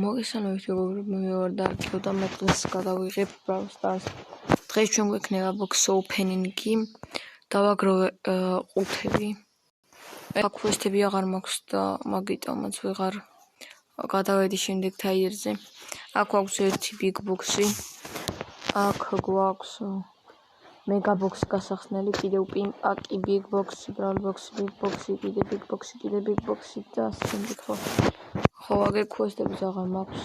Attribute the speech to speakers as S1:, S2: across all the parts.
S1: მოგესალმებით მეგობრებო, მე ვარ დარკიო და მე დღეს გადავიღებ Brawl Stars. დღეს ჩვენ გვექნება box opening-ი. დავაგროვე ყუთები. ეხა quest-ები აღარ მაქვს და მაგიტომაც ვეღარ გადავედი შემდეგ tier-ზე. აქ გვაქვს ერთი big box-ი. აქ გვაქვს mega box გასახსნელი, კიდევ pin-pack-ი, big box-ი, brawl box-ი, big box-ი, კიდე big box-ი, კიდე big box-ი და შემდეგ ხო აგერ quest-ებიც აღარ მაქვს.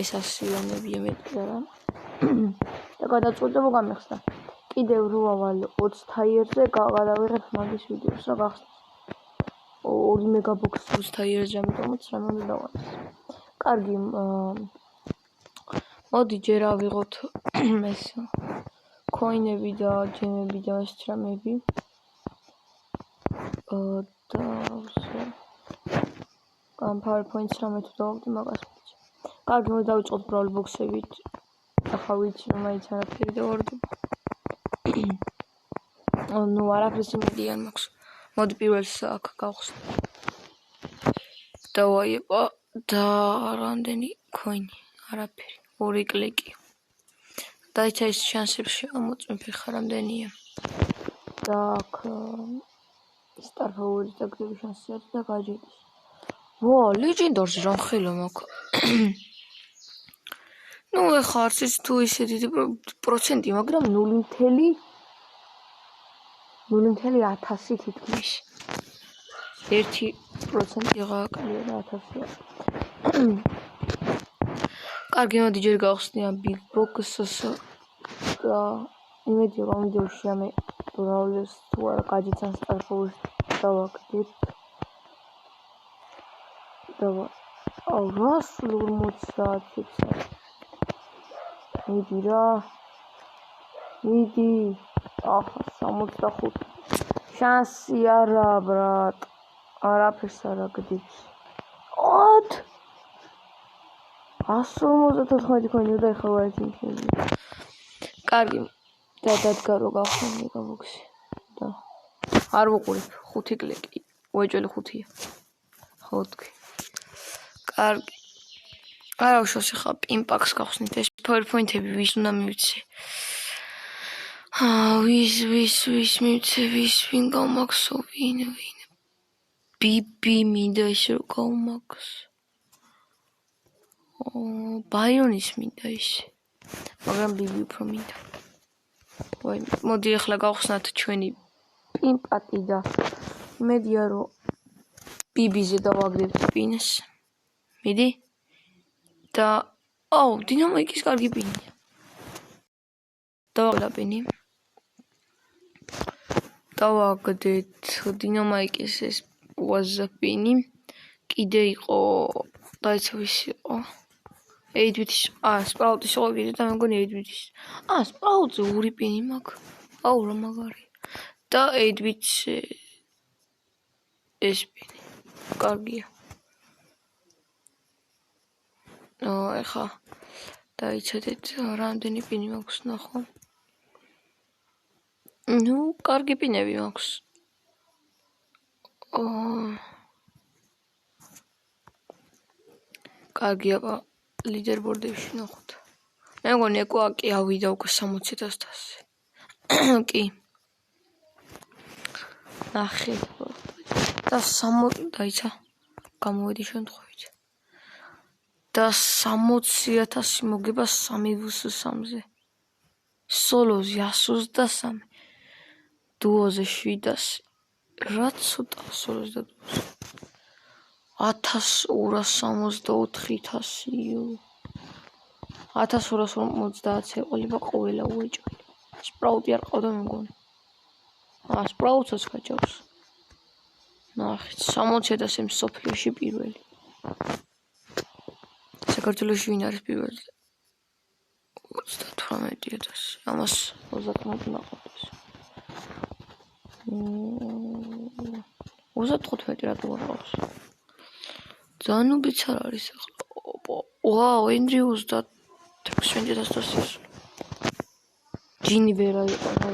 S1: ეს ასიანებია მეტი არა. და გადაწყვეტილება გამიხსნა. კიდევ რო ავალ 20 tier-ზე გადავიღებ მაგის ვიდეოს რა გახსნას. 2 mega box 20 tier-ზე, ამიტომაც რამე უნდა დავაწყოს. კარგი, მოდი ჯერ ავიღოთ ეს coin-ები და gem-ები და ეს რამეები. და PowerPoint-ს რამე თუ დავაგდი მაგას ვიცი. კარგი, მოდი დავიწყოთ brawl box-ებით. ახლა ვიცი რომ მაინც არაფერი დავარდება. ნუ არაფერს იმედი არ მაქვს. მოდი პირველს აქ გავხსნი. დავაიება და რამდენი coin-ი? არაფერი. 2 კლიკი. დაიცა ის შანსებში ამოწმებ ხა რამდენია. და აქ star power-ი და გრები შანსი არის და გაჯედის. ვა, legendary რომ ხელო მაქვს. ნუ ეხა არც ის თუ ისე დიდი პროცენტი, მაგრამ 0.1000 თითქმის. 1% გააკლია და 1000-ია. კარგი, მოდი ჯერ გავხსნი ამ big box-ს და იმედია რომ ვიდეოში ამე brawlers თუ არა გაჯიცან star power-ს დავაგდებ. დავა 150-ს. მიდი რა. მიდი. ახლა 65. შანსი არა, ბრატ. არაფერს არ აგდებს. 154 coin-ი და ეხლა ვარ ისინი. კარგი. და დადგა რო გავხსნი mega box-ი. და არ ვუყურებ 5 კლიკი. უეჭველი 5-ია. ხო თქვი. კარგი. არა უშავს ხა pin-pack-ს გავხსნით. ეს PowerPoint-ები ვის უნდა მივიცე? ვის მივცე, ვინ გავმაქსო, ვინ. ბიბი მინდა ის რო გავმაქვს. ბაირონის მინდა ის. მაგრამ ბიბი უფრო მინდა. ვაი, მოდი ახლა გავხსნათ ჩვენი pin-pack-ი და იმედია რომ ბიბიზე დავაგდებ პინს. მიდი. და დინამიკის კარგი პინია. დავაგდები. დავაგდეთ დინამიკის ეს WhatsApp-ი. კიდე იყო დაიცა ვის იყო? 8-bit-ის. Sprout-ის იყო კიდე და მე მგონი 8-bit-ის. Sprout-ზე 2 პინი მაქვს. რა მაგარი. და 8-bit-ის ეს პინი. კარგია. ეხა დაიცადეთ რამდენი პინი მაქვს ნახო. ნუ კარგი პინები მაქვს. კარგია ლიდერბორდებში ნახოთ. მე მგონი ეკواკი ავიდა უკვე 60,000-ზე. კი. ნახე. და 60 დაიცა. გამოვედი შემთხვევით. და 60,000 მოგება 3v3-ზე. სოლოზე 123. დუოზე 700. რა ცოტა სოლოზე და დუოზე. 1264. 1250 ეყოლება ყველა უეჭველი. Sprout-ი არ ყავდა მე მგონი. Sprout-ს გაჭავს. ნახეთ, 60,000 მსოფლიოში პირველი. საქართველოში ვინ არის პირველი? 38,000. ამას 30 ნაყოფს. 35 რატო ვარ? ზანუბიც არ არის ახლა. ვაუ, ენდრიუს და 6,000. ჯინი ვერა იყო და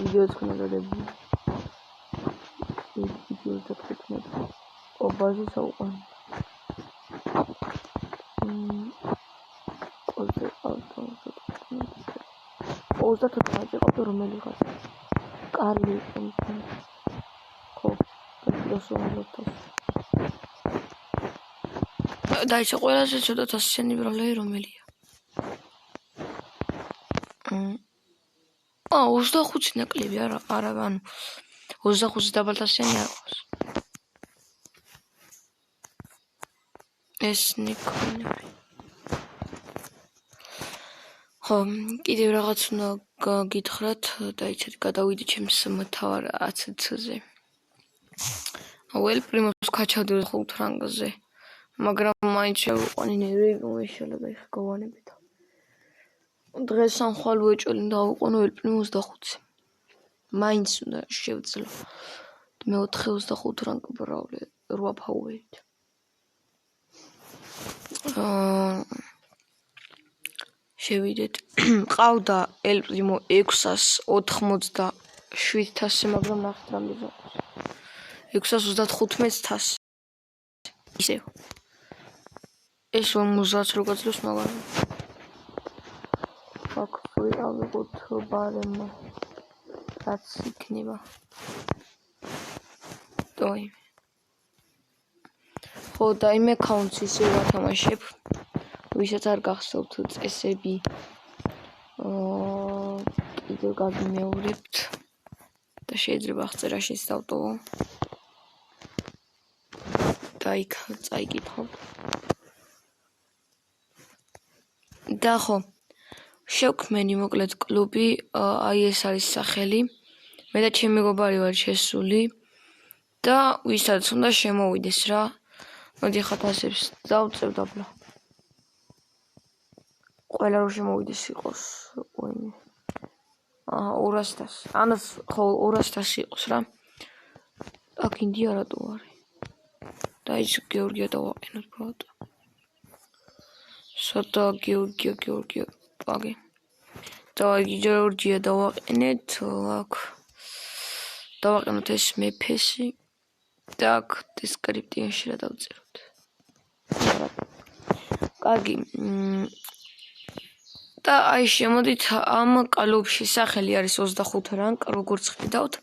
S1: ვიდეოც ქონა გადაგები. ვიდეო და 15. ბაზი საუყარი. 35 იყო რომელიღაც კარლი იყო ხო დაიწყო ყველაზე ცოტა თასიანი ბრალე რომელია 25 ნაკლები არა ანუ 25 დაბალთასიანი არ ყავს ეს ნიკონები ხო კიდევ რაღაც უნდა გითხრათ დაიცეთ გადავიდე ჩემს მთავარ ACC-ზე El Primo's კაჩავდი 5 ფრანგზე მაგრამ მაინც შევიყვანი ნერვი მომეშალა გავანებით დღეს სამხვალ ვეჭველი დავიყვანო El Primo's 25-ზე მაინც უნდა შევძლო მე 4.25 ფრანკი ბრავლე 8 ფაუერით შევიდეთ ყავდა El Primo 687-ზე მაგრამ ნახეთ რამდენი 635-ს ისევ ეს 50 რო გაძლევს მაგრამ ფაქტური ავიღოთ ბარემ რაც იქნება დოი ხო და იმ აკაუნტს ისე ვათამაშებ ვისაც არ გახსოვთ წესები კიდევ გაგიმეორებთ და შეიძლება აღწერაშიც დავტოვო და იქ წაიკითხავთ და ხო შევქმენი მოკლედ კლუბი აი ეს არის სახელი მე და ჩემი მეგობარი ვარ შესული და ვისაც უნდა შემოვიდეს რა მოდი ხათასებს დავწევ დაბლა ყველა რო შემოვიდეს იყოს ვინმე 200 ანას ხო 200 იყოს რა აქ ინდია რატო არის და ის გეორგია დავაყენოთ ბრატო სოდა გეორგია პაგე და გეორგია დავაყენეთ აქ დავაყენოთ ეს მეფესი და აქ დესკრიპტიაში რა დავწეროთ კარგი და აი შემოდით ამ კლუბში სახელი არის 25 რანკ როგორც ხედავთ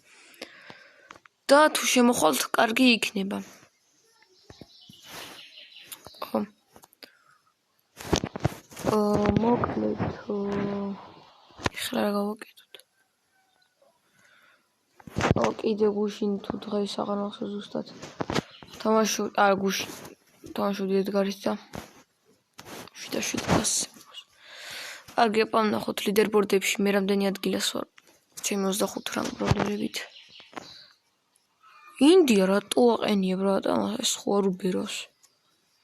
S1: და თუ შემოხვალთ კარგი იქნება ხო მოკლედ ეხლა რა გავაკეთოთ კიდე გუშინ თუ დღეს აღარ მახსოვს ზუსტად თამაშობ გუშინ თამაშობდი ედგარის და 700 კარგი აპანახოთ ლიდერბორდებში მე რამდენი ადგილას ვარ ჩემი 25 რანკ ბრალდებით ინდია რატო აყენია ბრატა ეს ხო არ უბერავს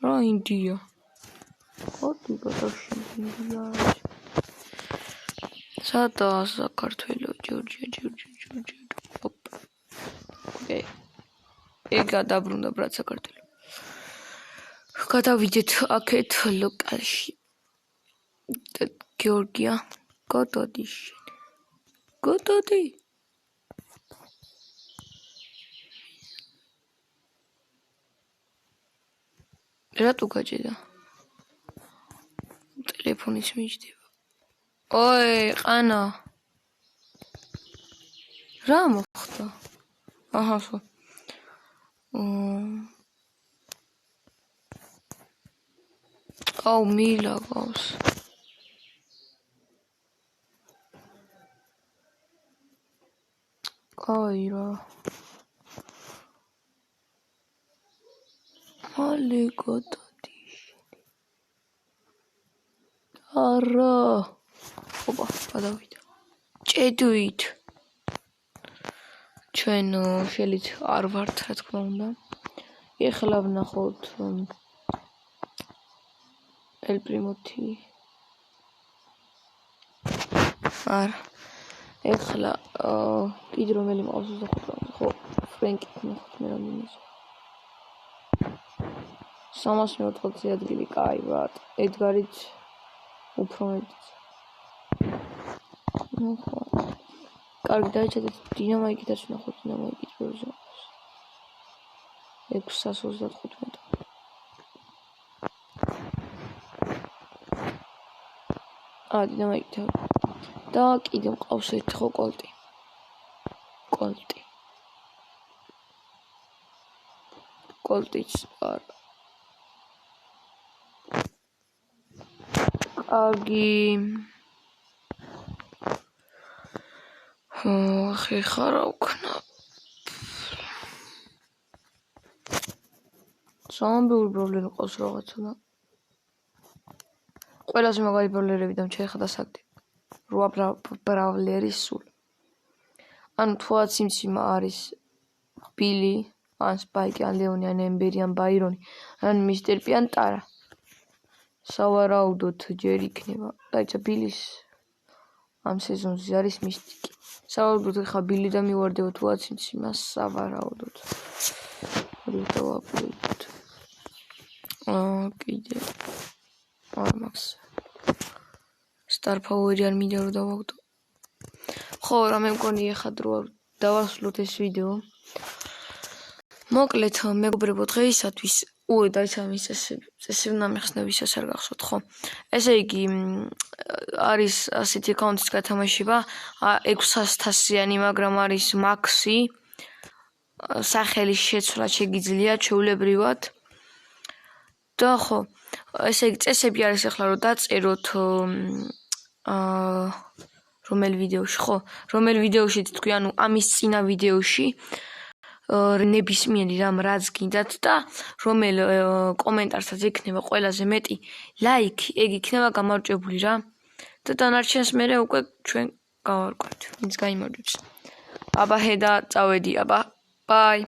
S1: რა ინდია ხოდი ბატონში ინდია სადა საქართველო ჯორჯია ოპ ეგა დაბრუნდა ბრატ საქართველო გადავიდეთ აქეთ ლოკალში გეორგია გოდოდი რატო გაჭედა ტელეფონის მიჯდება ოი ყანა რა მოხდა აჰა ხო აუ მილა გავს აი რა მალე გოდოდი არა ოპა გადავიდა ჭედვით ჩვენ შელით არ ვართ რა თქმა უნდა ეხლა ვნახოთ El Primo-თი არა ეხლა კიდე რომელი მყავს 25 ხო ფრენკი ნახოთ მე რამდენი 340 ადგილი კაი ბრატ ედგარიც უფრო მეტიც კარგი დაიჭერეთ დინამიკითაც ვნახოთ დინამიკით როზე 635 და მაინტერესებს. და კიდე მყავს ერთი ხო კოლტი. კოლტიც არა. კარგი. ხეხა რა ვქნა. სამბური პრობლემა ყავს რაღაცა და ყველაზე მაგარი ბროლერები და ჩაიხა დასაგდი. 8 ბრავლერის სულ. ანუ თუაც სიმციმა არის ბილი, ან სპაიკი, ან ლეონი, ან ემბერი, ან ბაირონი, ან მისტერ პი, ან ტარა. სავარაუდოდ ჯერ იქნება. დაიცა ბილის ამ სეზონზე არის მისტიკი. სავარაუდოდ ხა ბილი და მივარდება თუაც სიმციმას სავარაუდოდ. დავაპროექტ. კიდე არ მაქვს. Star Power-ი არ მინდა რომ დავაგდო. ხო, რა მე მგონი ეხა დრო დავასრულოთ ეს ვიდეო. მოკლედ, მეგობრებო, დღეისათვის დაიცა მის წესები ნამიხსნა ვისაც არ გახსოვთ, ხო? ესე იგი არის ასეთი აკაუნტის გათამაშება 600-იანი, მაგრამ არის მაქსი. სახელის შეცვლა შეგიძლია ჩვეულებრივად. და ხო, ესე იგი წესები არის ახლა რომ დაწეროთ რომელ ვიდეოში, ხო? რომელ ვიდეოში თქვი, ანუ ამის წინა ვიდეოში ნებისმიერი რამ რაც გინდათ და რომელ კომენტარსაც იქნება ყველაზე მეტი ლაიქი, ეგ იქნება გამარჯვებული რა. და დანარჩენს მე უკვე ჩვენ გავარკვევთ. ვინც გაიმარჯვებს. აბა ჰედა წავედი, აბა. Bye.